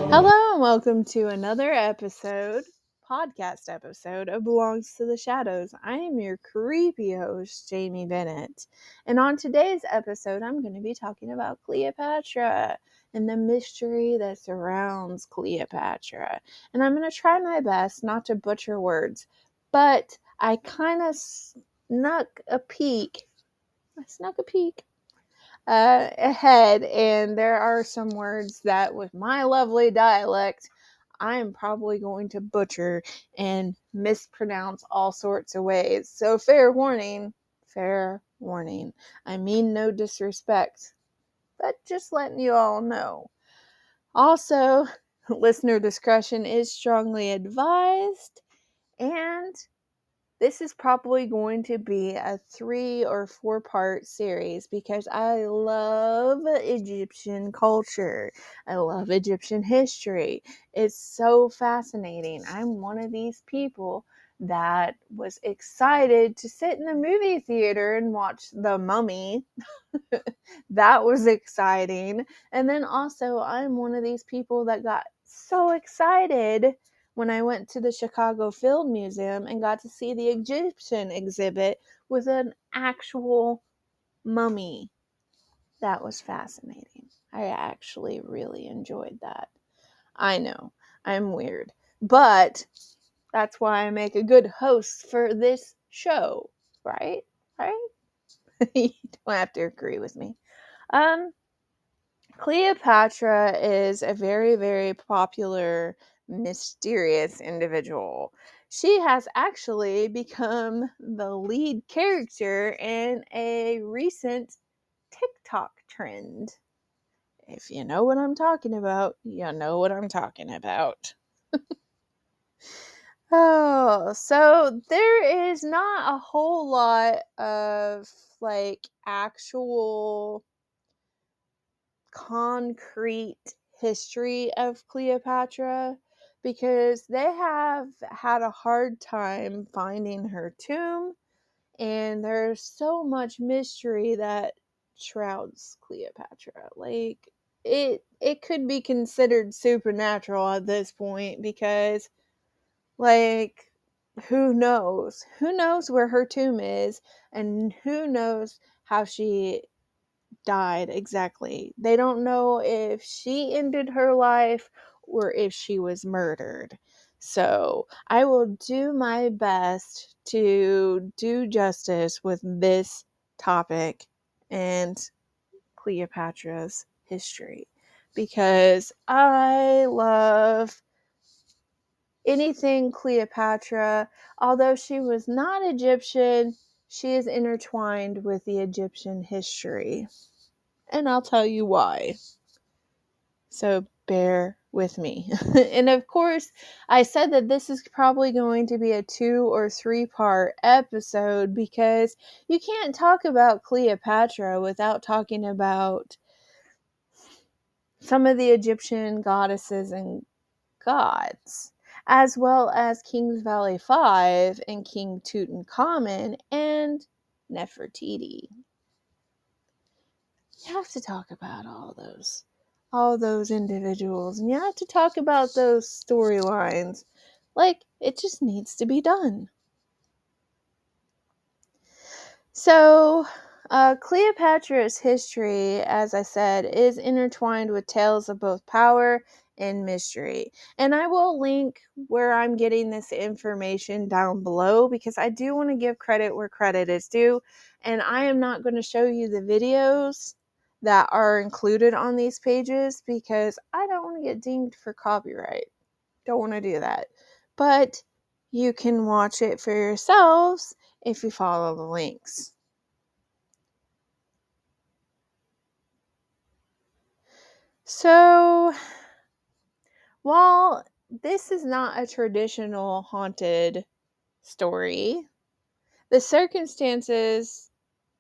Hello and welcome to another podcast episode of Belongs to the Shadows. I am your creepy host, Jamie Bennett. And on today's episode, I'm going to be talking about Cleopatra and the mystery that surrounds Cleopatra. And I'm going to try my best not to butcher words, but I kind of snuck a peek. Ahead, and there are some words that, with my lovely dialect, I am probably going to butcher and mispronounce all sorts of ways. So, fair warning, fair warning. I mean no disrespect, but just letting you all know. Also, listener discretion is strongly advised, and this is probably going to be a 3 or 4-part series because I love Egyptian culture. I love Egyptian history. It's so fascinating. I'm one of these people that was excited to sit in the movie theater and watch The Mummy. That was exciting. And then also, I'm one of these people that got so excited when I went to the Chicago Film Museum and got to see the Egyptian exhibit with an actual mummy. That was fascinating. I actually really enjoyed that. I know, I'm weird, but that's why I make a good host for this show, right? Right? You don't have to agree with me. Um, Cleopatra is a very, very popular, mysterious individual. She has actually become the lead character in a recent TikTok trend. If you know what I'm talking about, you know what I'm talking about. Oh, so there is not a whole lot of actual concrete history of Cleopatra because they have had a hard time finding her tomb, and there's so much mystery that shrouds Cleopatra. It could be considered supernatural at this point because like who knows? Who knows where her tomb is, and who knows how she died exactly. They don't know if she ended her life or if she was murdered. So I will do my best to do justice with this topic and Cleopatra's history because I love anything Cleopatra. Although she was not Egyptian, she is intertwined with the Egyptian history. And I'll tell you why. So bear with me. And of course, I said that this is probably going to be a 2 or 3-part episode because you can't talk about Cleopatra without talking about some of the Egyptian goddesses and gods, as well as Kings Valley 5 and King Tutankhamun and Nefertiti. You have to talk about all those individuals, and you have to talk about those storylines. It just needs to be done. So, Cleopatra's history, as I said, is intertwined with tales of both power and mystery. And I will link where I'm getting this information down below because I do want to give credit where credit is due. And I am not going to show you the videos that are included on these pages because I don't want to get dinged for copyright. Don't want to do that. But you can watch it for yourselves if you follow the links. So, while this is not a traditional haunted story, the circumstances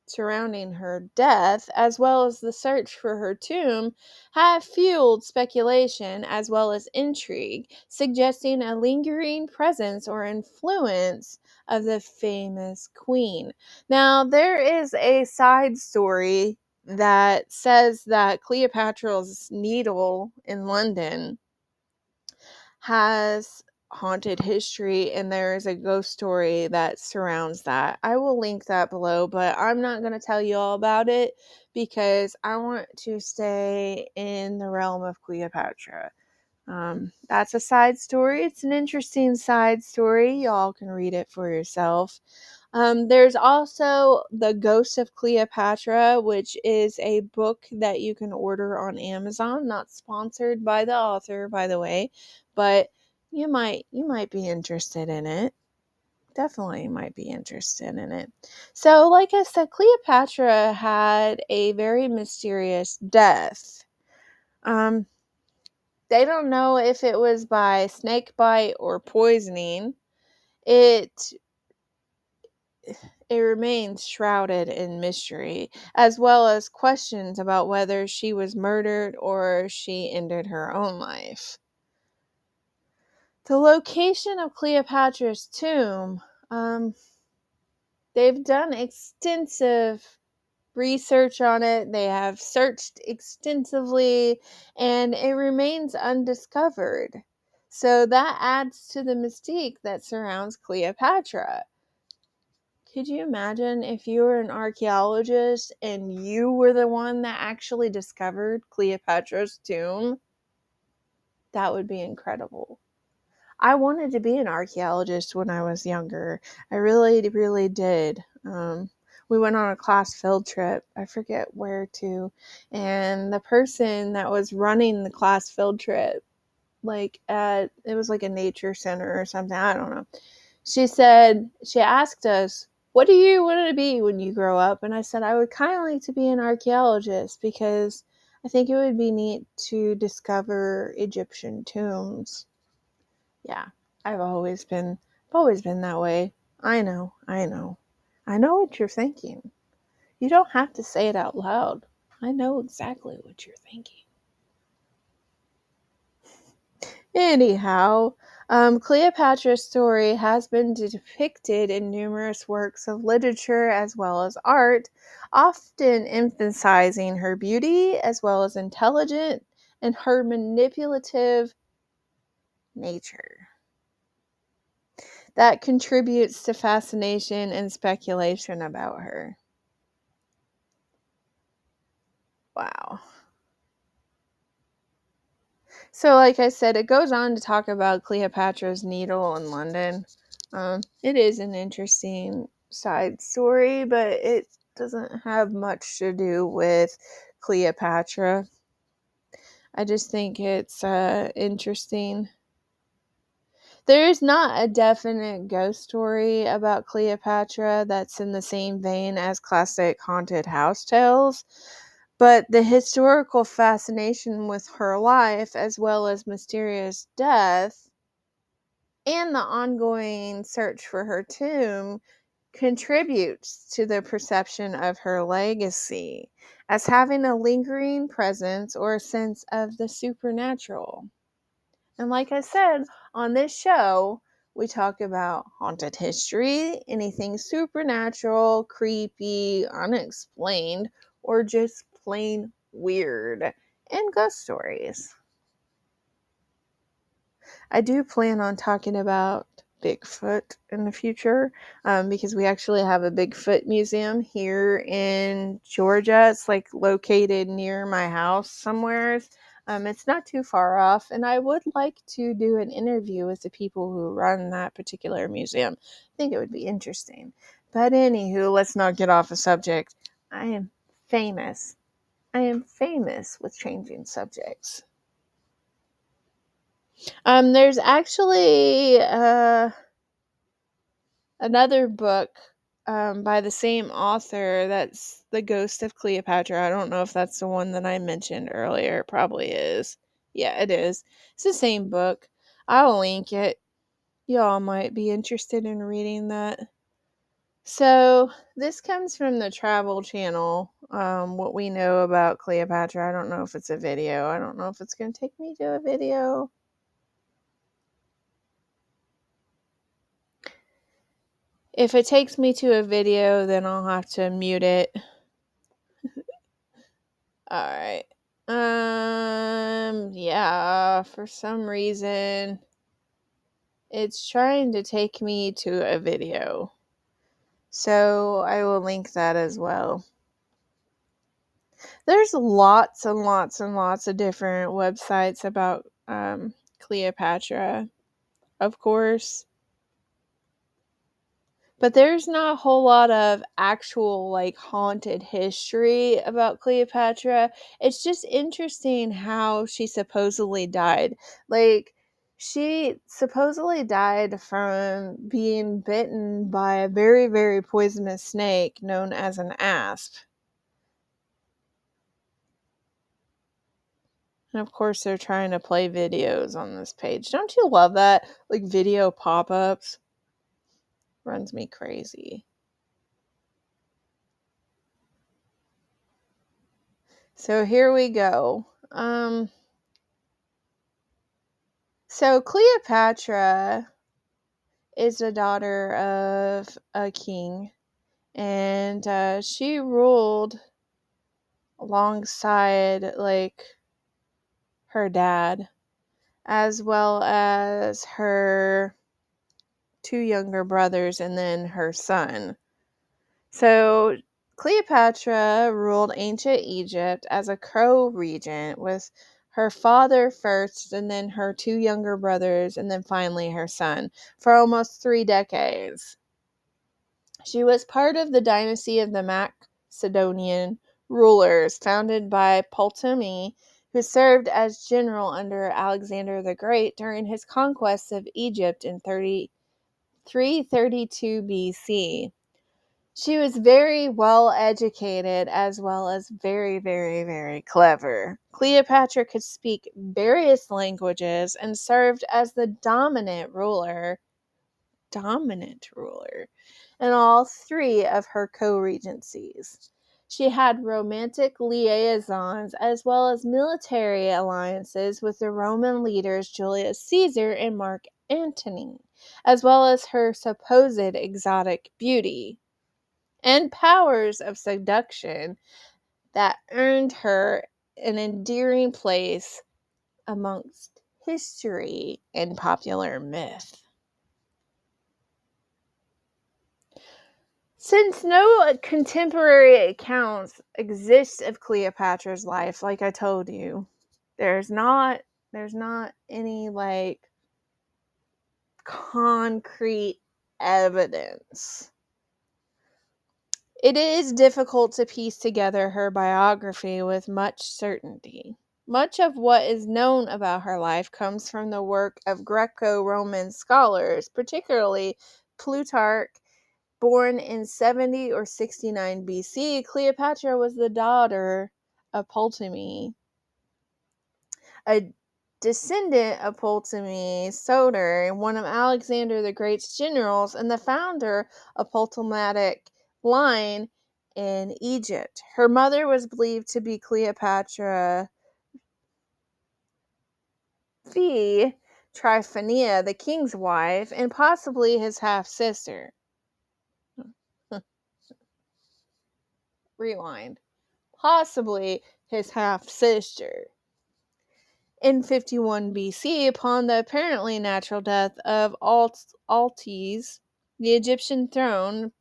surrounding her death, as well as the search for her tomb, have fueled speculation as well as intrigue, suggesting a lingering presence or influence of the famous queen. Now, there is a side story that says that Cleopatra's Needle in London has haunted history, and there is a ghost story that surrounds that. I will link that below, but I'm not going to tell you all about it because I want to stay in the realm of Cleopatra. That's a side story. It's an interesting side story. Y'all can read it for yourself. There's also The Ghost of Cleopatra, which is a book that you can order on Amazon. Not sponsored by the author, by the way, but you might be interested in it. Definitely might be interested in it. So, like I said, Cleopatra had a very mysterious death. Um, they don't know if it was by snake bite or poisoning. It it remains shrouded in mystery, as well as questions about whether she was murdered or she ended her own life. The location of Cleopatra's tomb, they've done extensive research on it. They have searched extensively, and it remains undiscovered. So that adds to the mystique that surrounds Cleopatra. Could you imagine if you were an archaeologist and you were the one that actually discovered Cleopatra's tomb? That would be incredible. I wanted to be an archaeologist when I was younger. I really, really did. We went on a class field trip. I forget where to. And the person that was running the class field trip, it was like a nature center or something. I don't know. She asked us, what do you want to be when you grow up? And I said, I would kind of like to be an archaeologist because I think it would be neat to discover Egyptian tombs. Yeah, I've always been that way. I know, I know. I know what you're thinking. You don't have to say it out loud. I know exactly what you're thinking. Anyhow, Cleopatra's story has been depicted in numerous works of literature as well as art, often emphasizing her beauty as well as intelligence and her manipulative nature. That contributes to fascination and speculation about her. Wow. So, like I said, it goes on to talk about Cleopatra's Needle in London. It is an interesting side story, but it doesn't have much to do with Cleopatra. I just think it's interesting. There is not a definite ghost story about Cleopatra that's in the same vein as classic haunted house tales, but the historical fascination with her life, as well as mysterious death, and the ongoing search for her tomb contributes to the perception of her legacy as having a lingering presence or a sense of the supernatural. And like I said, on this show, we talk about haunted history, anything supernatural, creepy, unexplained, or just plain weird, and ghost stories. I do plan on talking about Bigfoot in the future because we actually have a Bigfoot museum here in Georgia. It's like located near my house somewhere. It's not too far off, and I would like to do an interview with the people who run that particular museum. I think it would be interesting. But anywho, let's not get off the subject. I am famous. I am famous with changing subjects. There's actually another book by the same author that's The Ghost of Cleopatra. I don't know if that's the one that I mentioned earlier. It probably is. Yeah, it is. It's the same book. I'll link it. Y'all might be interested in reading that. So, this comes from the Travel Channel. What we know about Cleopatra. I don't know if it's a video. I don't know if it's going to take me to a video. If it takes me to a video, then I'll have to mute it. Alright. Yeah, for some reason it's trying to take me to a video. So I will link that as well. There's lots and lots and lots of different websites about Cleopatra, of course. But there's not a whole lot of actual, like, haunted history about Cleopatra. It's just interesting how she supposedly died. Like, she supposedly died from being bitten by a very, very poisonous snake known as an asp. And of course, they're trying to play videos on this page. Don't you love that? Like, video pop ups. Runs me crazy. So here we go. So Cleopatra is the daughter of a king, and she ruled alongside, like, her dad, as well as her two younger brothers and then her son. So Cleopatra ruled ancient Egypt as a co-regent with her father first, and then her two younger brothers, and then finally her son, for almost 3 decades. She was part of the dynasty of the Macedonian rulers, founded by Ptolemy, who served as general under Alexander the Great during his conquest of Egypt in 332 BC. She was very well educated as well as very, very, very clever. Cleopatra could speak various languages and served as the dominant ruler in all 3 of her co-regencies. She had romantic liaisons as well as military alliances with the Roman leaders Julius Caesar and Mark Antony, as well as her supposed exotic beauty and powers of seduction that earned her an endearing place amongst history and popular myth. Since no contemporary accounts exist of Cleopatra's life, like I told you, there's not any, like, concrete evidence. It is difficult to piece together her biography with much certainty. Much of what is known about her life comes from the work of Greco-Roman scholars, particularly Plutarch. Born in 70 or 69 BC, Cleopatra was the daughter of Ptolemy, a descendant of Ptolemy Soter, one of Alexander the Great's generals, and the founder of Ptolemaic line in Egypt. Her mother was believed to be Cleopatra fee Tryphania, the king's wife, and possibly his half-sister. Rewind. Possibly his half-sister. In 51 BC, upon the apparently natural death of Altes, the Egyptian throne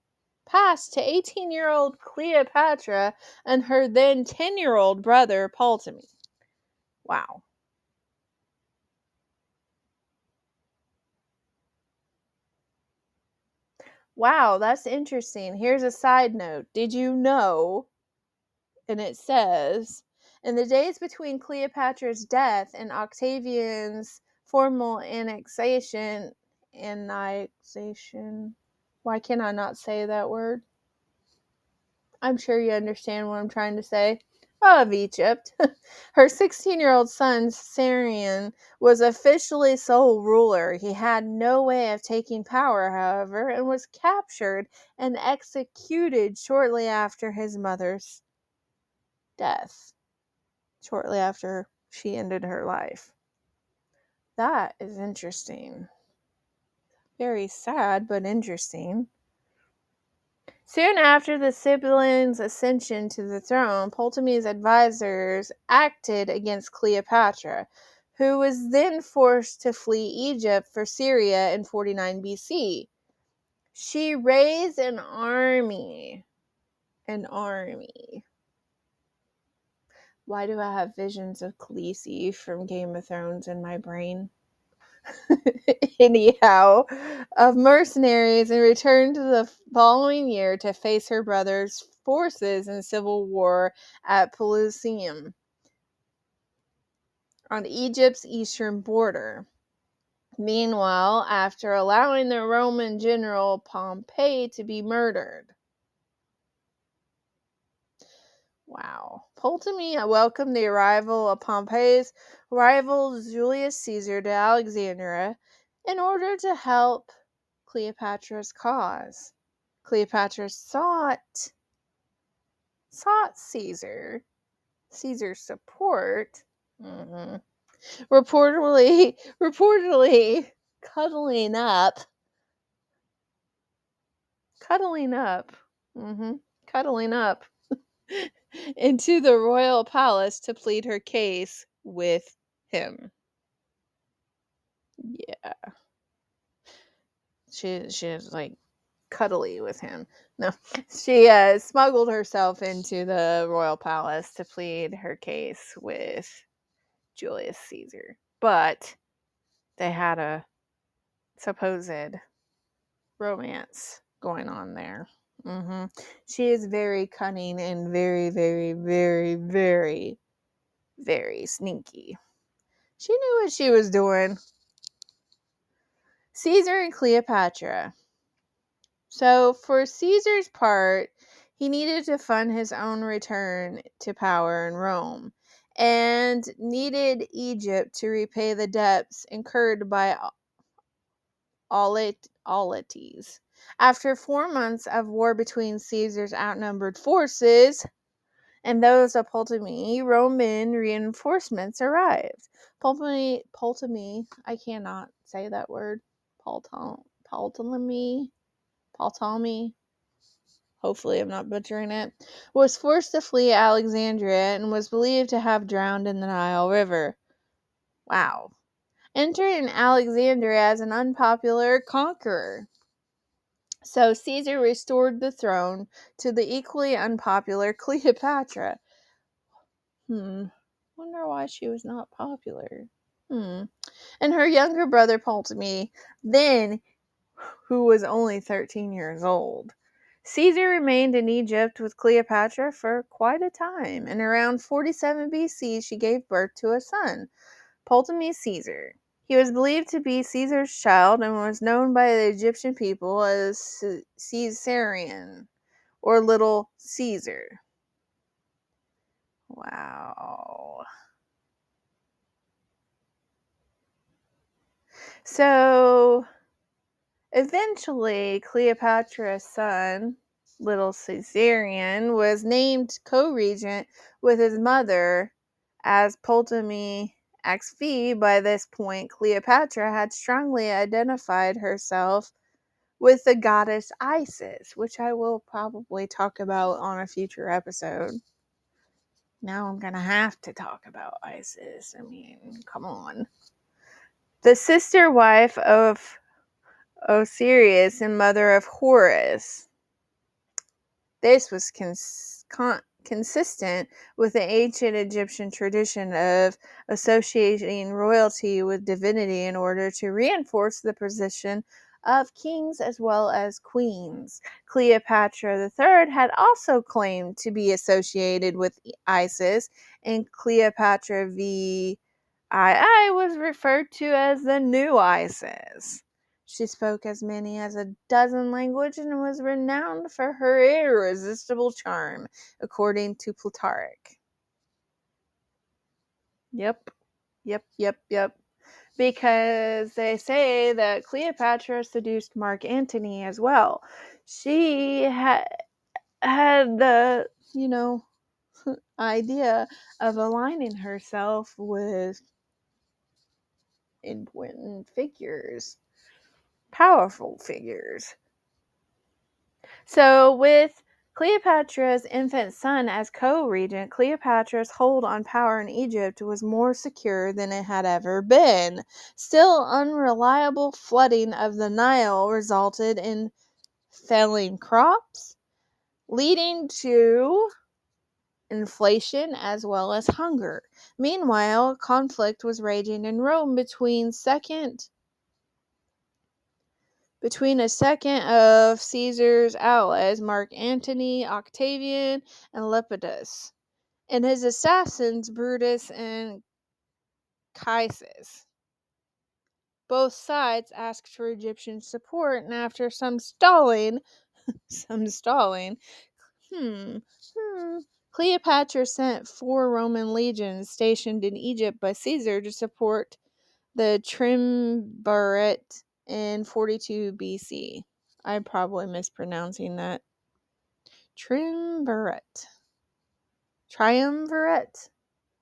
passed to 18-year-old Cleopatra and her then 10-year-old brother Ptolemy. Wow. Wow, that's interesting. Here's a side note. Did you know, and it says, in the days between Cleopatra's death and Octavian's formal annexation, why can I not say that word? I'm sure you understand what I'm trying to say. Of Egypt. Her 16-year-old son, Sarion, was officially sole ruler. He had no way of taking power, however, and was captured and executed shortly after his mother's death, shortly after she ended her life. That is interesting. Very sad, but interesting. Soon after the siblings' ascension to the throne, Ptolemy's advisors acted against Cleopatra. who was then forced to flee Egypt for Syria in 49 BC. She raised an army. An army. Why do I have visions of Khaleesi from Game of Thrones in my brain? Anyhow, of mercenaries, and returned the following year to face her brother's forces in civil war at Pelusium on Egypt's eastern border. Meanwhile, after allowing the Roman general Pompey to be murdered. Wow. Ptolemy welcomed the arrival of Pompey's rival Julius Caesar to Alexandria in order to help Cleopatra's cause. Cleopatra sought Caesar's support. Reportedly cuddling up, cuddling up into the royal palace to plead her case with him. Yeah. She's like cuddly with him. No, she smuggled herself into the royal palace to plead her case with Julius Caesar. But they had a supposed romance going on there. She is very cunning and very, very, very, very, very sneaky. She knew what she was doing. Caesar and Cleopatra. So, for Caesar's part, he needed to fund his own return to power in Rome and needed Egypt to repay the debts incurred by Auletes. After 4 months of war between Caesar's outnumbered forces and those of Ptolemy, Roman reinforcements arrived. Ptolemy, I cannot say that word. Ptolemy, hopefully I'm not butchering it, was forced to flee Alexandria and was believed to have drowned in the Nile River. Wow. Entering Alexandria as an unpopular conqueror. So Caesar restored the throne to the equally unpopular Cleopatra. Wonder why she was not popular. And her younger brother Ptolemy, then who was only 13 years old. Caesar remained in Egypt with Cleopatra for quite a time, and around 47 BC she gave birth to a son, Ptolemy Caesar. He was believed to be Caesar's child and was known by the Egyptian people as Caesarion, or Little Caesar. Wow. So, eventually, Cleopatra's son, Little Caesarion, was named co-regent with his mother as Ptolemy XV. By this point, Cleopatra had strongly identified herself with the goddess Isis, which I will probably talk about on a future episode. Now I'm going to have to talk about Isis. I mean, come on. The sister wife of Osiris and mother of Horus. This was consistent with the ancient Egyptian tradition of associating royalty with divinity in order to reinforce the position of kings as well as queens. Cleopatra III had also claimed to be associated with Isis, and Cleopatra VII was referred to as the new Isis. She spoke as many as a dozen languages and was renowned for her irresistible charm, according to Plutarch. Yep. Because they say that Cleopatra seduced Mark Antony as well. She had the, idea of aligning herself with important figures. Powerful figures. So with Cleopatra's infant son as co-regent, Cleopatra's hold on power in Egypt was more secure than it had ever been. Still, unreliable flooding of the Nile resulted in failing crops, leading to inflation as well as hunger. Meanwhile, conflict was raging in Rome between a second of Caesar's allies, Mark Antony, Octavian, and Lepidus, and his assassins, Brutus and Caesius. Both sides asked for Egyptian support, and after some stalling, Cleopatra sent 4 Roman legions stationed in Egypt by Caesar to support the Triumvirate in 42 BC. I'm probably mispronouncing that. Triumvirate.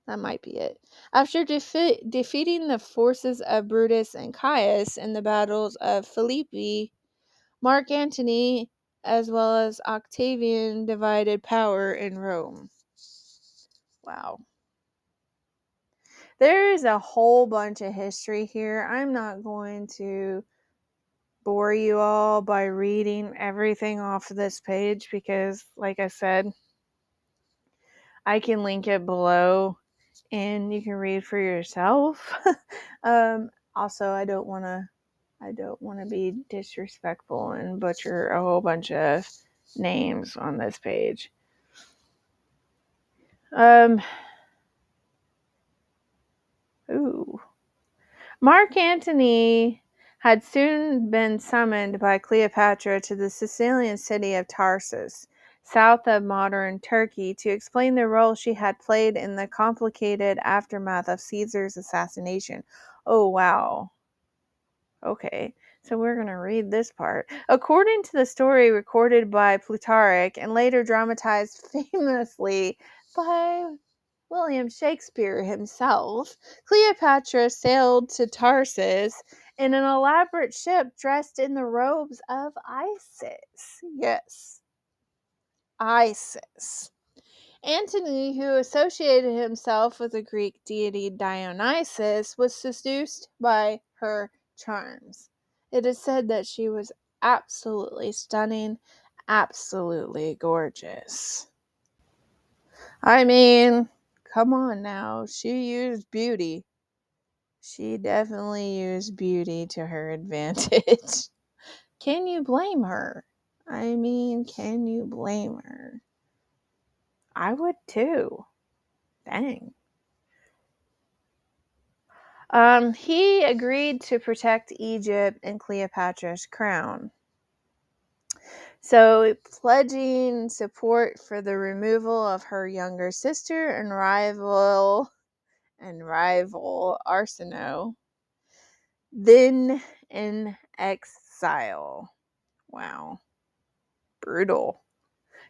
That might be it. After defeating the forces of Brutus and Caius in the battles of Philippi, Mark Antony, as well as Octavian, divided power in Rome. Wow. There is a whole bunch of history here. I'm not going to bore you all by reading everything off of this page because, like I said, I can link it below and you can read for yourself. Also, I don't want to be disrespectful and butcher a whole bunch of names on this page. Mark Antony had soon been summoned by Cleopatra to the Sicilian city of Tarsus, south of modern Turkey, to explain the role she had played in the complicated aftermath of Caesar's assassination. Oh, wow. Okay, so we're going to read this part. According to the story recorded by Plutarch and later dramatized famously by William Shakespeare himself, Cleopatra sailed to Tarsus in an elaborate ship dressed in the robes of Isis. Yes, Isis. Antony, who associated himself with the Greek deity Dionysus, was seduced by her charms. It is said that she was absolutely stunning, absolutely gorgeous. I mean, come on now. She used beauty. She definitely used beauty to her advantage. Can you blame her? I mean, can you blame her? I would too. Dang. He agreed to protect Egypt and Cleopatra's crown. So, pledging support for the removal of her younger sister and rival Arsinoe, then in exile. Wow. Brutal.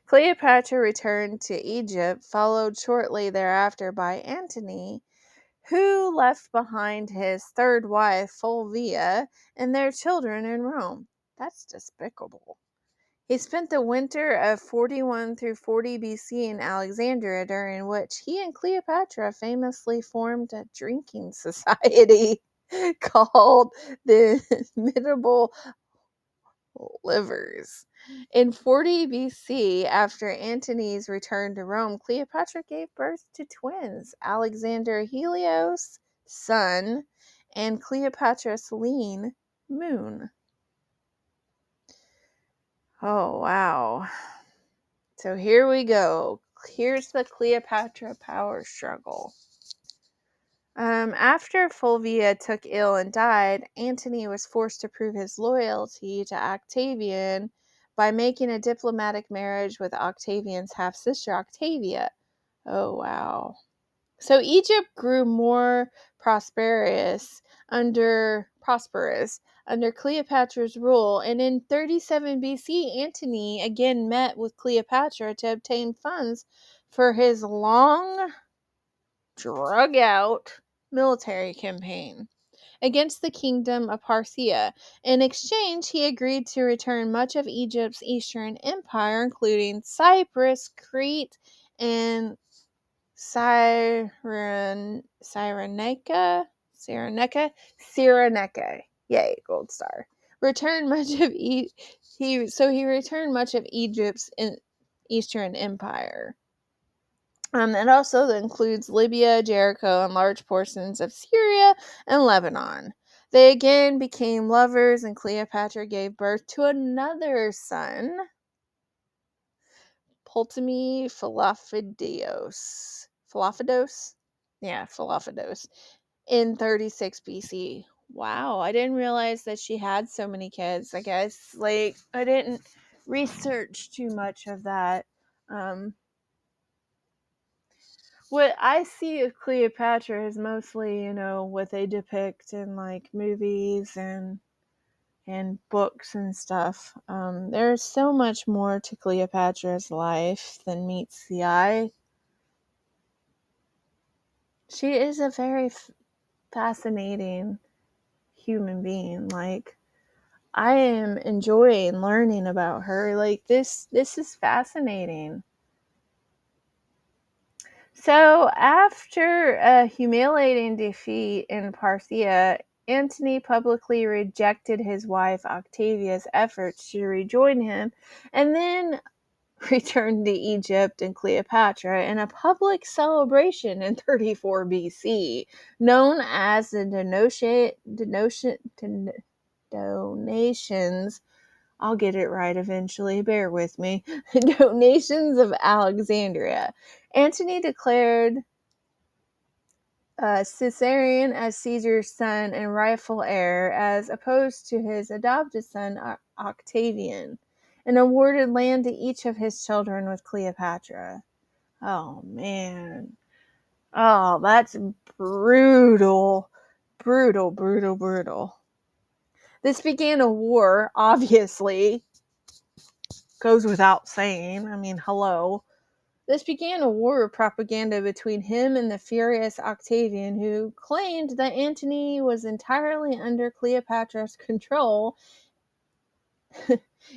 Cleopatra returned to Egypt, followed shortly thereafter by Antony, who left behind his third wife, Fulvia, and their children in Rome. That's despicable. He spent the winter of 41 through 40 BC in Alexandria, during which he and Cleopatra famously formed a drinking society called the Midable Livers. In 40 BC, after Antony's return to Rome, Cleopatra gave birth to twins, Alexander Helios, sun, and Cleopatra Selene, moon. Oh, wow. So here we go. Here's the Cleopatra power struggle. After Fulvia took ill and died, Antony was forced to prove his loyalty to Octavian by making a diplomatic marriage with Octavian's half-sister, Octavia. Oh, wow. So Egypt grew more prosperous under Cleopatra's rule, and in 37 BC, Antony again met with Cleopatra to obtain funds for his long, drug-out military campaign. against the kingdom of Parthia. In exchange, he agreed to return much of Egypt's eastern empire, including Cyprus, Crete, and Cyrenaica. Yay, gold star. Returned much of he returned much of Egypt's eastern empire. It also includes Libya, Jericho, and large portions of Syria and Lebanon. They again became lovers, and Cleopatra gave birth to another son, Ptolemy Philopheidos. Yeah, Philopheidos. In 36 BC. Wow, I didn't realize that she had so many kids. I guess, like, I didn't research too much of that. What I see of Cleopatra is mostly, what they depict in, like, movies and books and stuff. There's so much more to Cleopatra's life than meets the eye. She is a very fascinating human being. Like, I am enjoying learning about her. Like, this is fascinating. So, after a humiliating defeat in Parthia, Antony publicly rejected his wife Octavia's efforts to rejoin him, and then returned to Egypt and Cleopatra in a public celebration in 34 BC, known as the Donations. I'll get it right eventually, bear with me. Donations of Alexandria. Antony declared Caesarion as Caesar's son and rightful heir, as opposed to his adopted son Octavian, and awarded land to each of his children with Cleopatra. Oh, man. Oh, that's brutal. Brutal, brutal, brutal. This began a war, obviously. Goes without saying. I mean, hello. This began a war of propaganda between him and the furious Octavian, who claimed that Antony was entirely under Cleopatra's control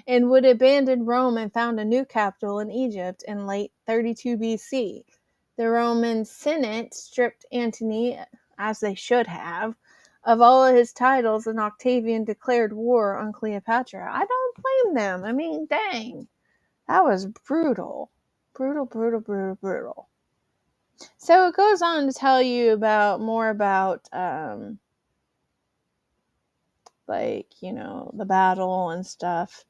and would abandon Rome and found a new capital in Egypt in late 32 BC. The Roman Senate stripped Antony, as they should have, of all of his titles, and Octavian declared war on Cleopatra. I don't blame them. I mean, dang. That was brutal. Brutal, brutal, brutal, brutal. So it goes on to tell you more about the battle and stuff.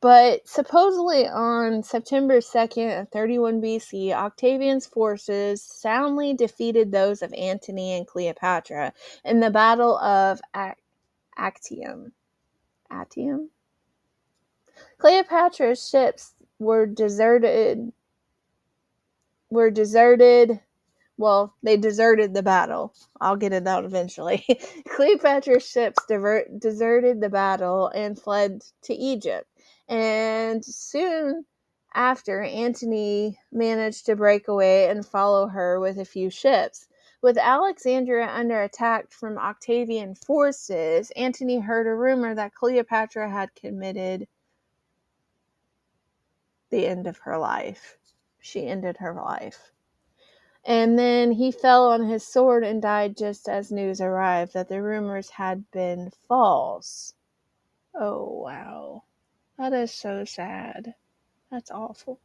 But supposedly on September 2nd of 31 BC, Octavian's forces soundly defeated those of Antony and Cleopatra in the Battle of Actium. Cleopatra's ships were deserted. Well, they deserted the battle. I'll get it out eventually. Cleopatra's ships deserted the battle and fled to Egypt. And soon after, Antony managed to break away and follow her with a few ships. With Alexandria under attack from Octavian forces, Antony heard a rumor that Cleopatra had committed the end of her life. She ended her life. And then he fell on his sword and died just as news arrived that the rumors had been false. Oh, wow. That is so sad. That's awful.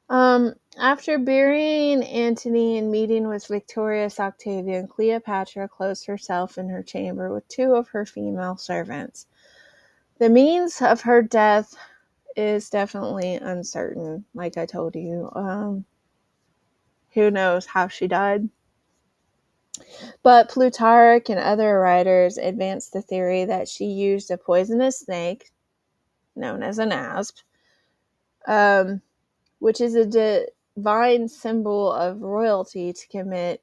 After burying Antony and meeting with victorious Octavian, Cleopatra closed herself in her chamber with two of her female servants. The means of her death is definitely uncertain, like I told you. Who knows how she died? But Plutarch and other writers advanced the theory that she used a poisonous snake, known as an asp, which is a divine symbol of royalty, to commit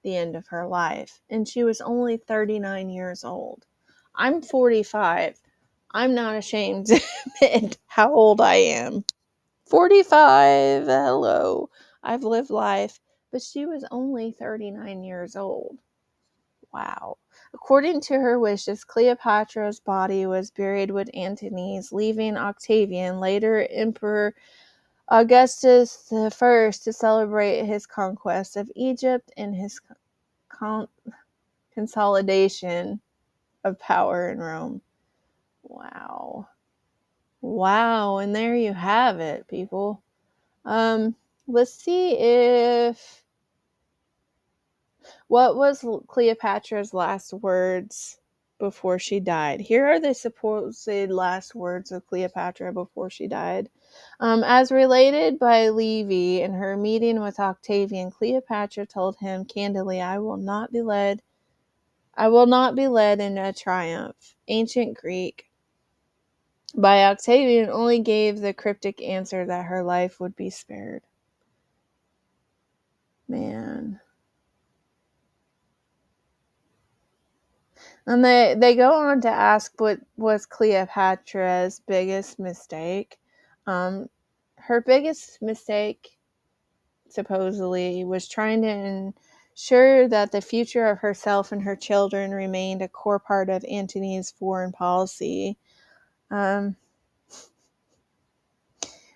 the end of her life. And she was only 39 years old. I'm 45. I'm not ashamed to admit how old I am. 45. Hello. I've lived life. but she was only 39 years old. Wow. According to her wishes, Cleopatra's body was buried with Antony's, leaving Octavian, later Emperor Augustus I, to celebrate his conquest of Egypt and his consolidation of power in Rome. Wow. Wow, and there you have it, people. Let's see if what was Cleopatra's last words before she died. Here are the supposed last words of Cleopatra before she died. As related by Livy in her meeting with Octavian, Cleopatra told him candidly, I will not be led in a triumph. Ancient Greek by Octavian only gave the cryptic answer that her life would be spared. Man. And they go on to ask what was Cleopatra's biggest mistake. Her biggest mistake, supposedly, was trying to ensure that the future of herself and her children remained a core part of Antony's foreign policy.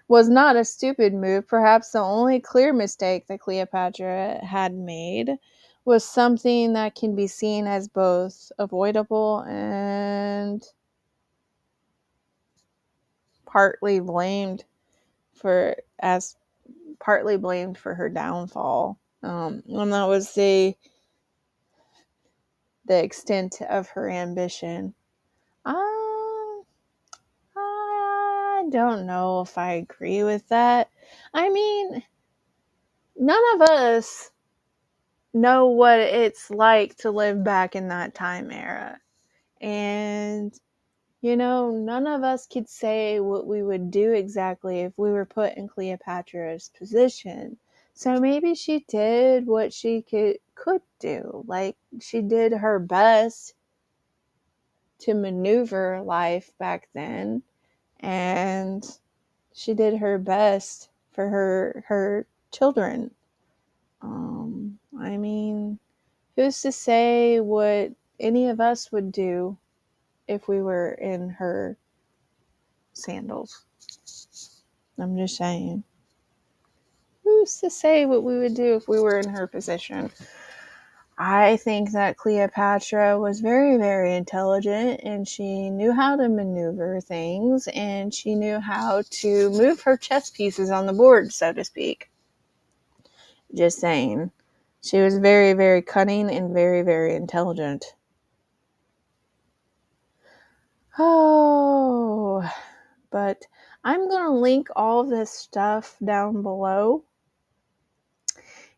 Was not a stupid move. Perhaps the only clear mistake that Cleopatra had made was something that can be seen as both avoidable and partly blamed for her downfall. And that was the extent of her ambition. I don't know if I agree with that. I mean, none of us know what it's like to live back in that time era. And, none of us could say what we would do exactly if we were put in Cleopatra's position. So maybe she did what she could do. Like, she did her best to maneuver life back then. And she did her best for her children. I mean, who's to say what any of us would do if we were in her sandals? I'm just saying. Who's to say what we would do if we were in her position? I think that Cleopatra was very, very intelligent, and she knew how to maneuver things, and she knew how to move her chess pieces on the board, so to speak. Just saying. She was very, very cunning and very, very intelligent. Oh, but I'm going to link all this stuff down below.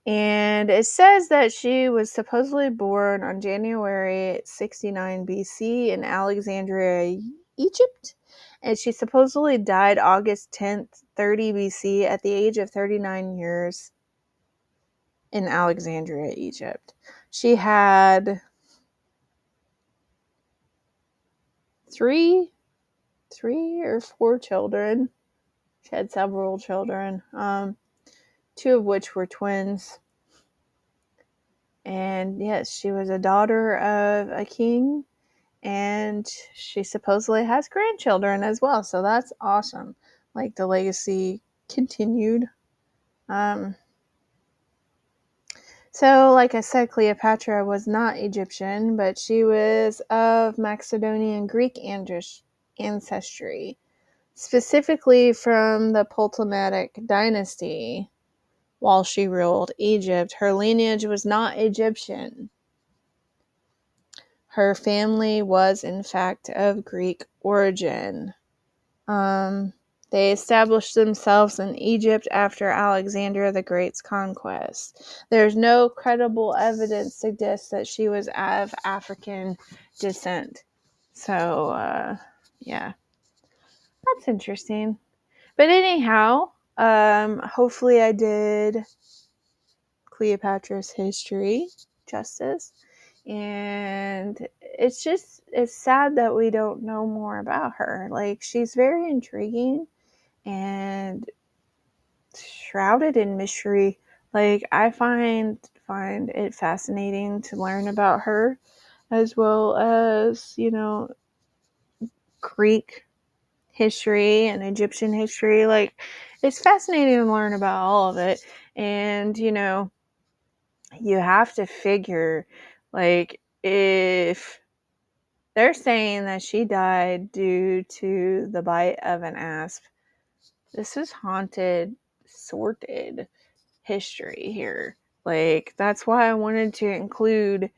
And it says that she was supposedly born on January 69 BC in Alexandria, Egypt. And she supposedly died August 10th, 30 BC at the age of 39 years in Alexandria, Egypt. She had three or four children. She had several children, two of which were twins. And yes, she was a daughter of a king, and she supposedly has grandchildren as well. So that's awesome. Like, the legacy continued. So, like I said, Cleopatra was not Egyptian, but she was of Macedonian Greek ancestry, specifically from the Ptolemaic dynasty. While she ruled Egypt, her lineage was not Egyptian. Her family was, in fact, of Greek origin. They established themselves in Egypt after Alexander the Great's conquest. There's no credible evidence suggests that she was of African descent. So, yeah, that's interesting. But anyhow, hopefully I did Cleopatra's history justice. And it's sad that we don't know more about her. Like, she's very intriguing and shrouded in mystery Like, I find it fascinating to learn about her, as well as, Greek history and Egyptian history. Like, it's fascinating to learn about all of it. And, you have to figure, like, if they're saying that she died due to the bite of an asp, this is haunted, sordid history here. Like, that's why I wanted to include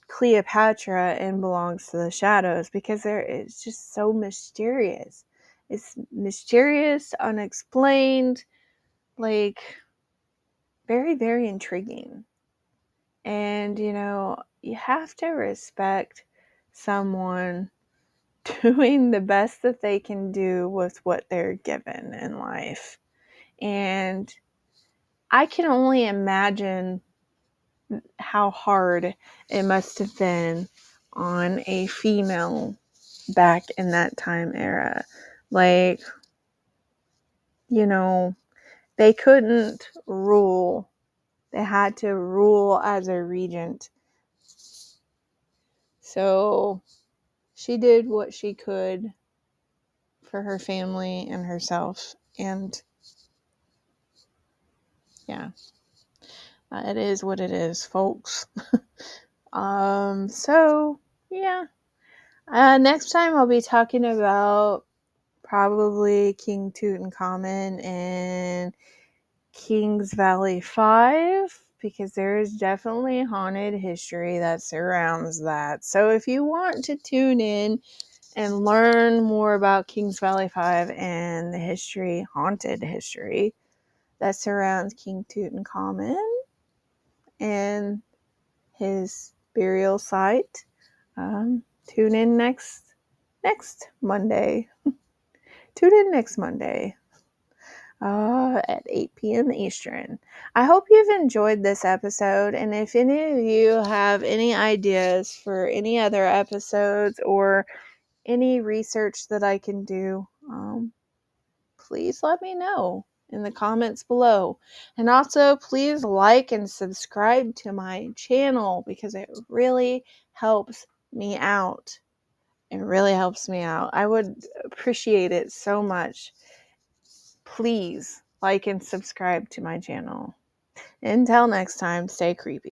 Cleopatra in Belongs to the Shadows, because it's just so mysterious. It's mysterious, unexplained, like, very, very intriguing. And, you have to respect someone doing the best that they can do with what they're given in life. And I can only imagine how hard it must have been on a female back in that time era. Like, they couldn't rule. They had to rule as a regent. So she did what she could for her family and herself. And yeah, it is what it is, folks. So yeah. Next time I'll be talking about probably King Tutankhamun and Kings Valley 5, because there is definitely haunted history that surrounds that. So if you want to tune in and learn more about Kings Valley 5 and the history, haunted history that surrounds King Tutankhamun and his burial site, tune in next Monday. Tune in next Monday at 8 p.m. Eastern. I hope you've enjoyed this episode, and if any of you have any ideas for any other episodes or any research that I can do, please let me know in the comments below. And also, please like and subscribe to my channel, because it really helps me out. It really helps me out. I would appreciate it so much. Please like and subscribe to my channel. Until next time, stay creepy.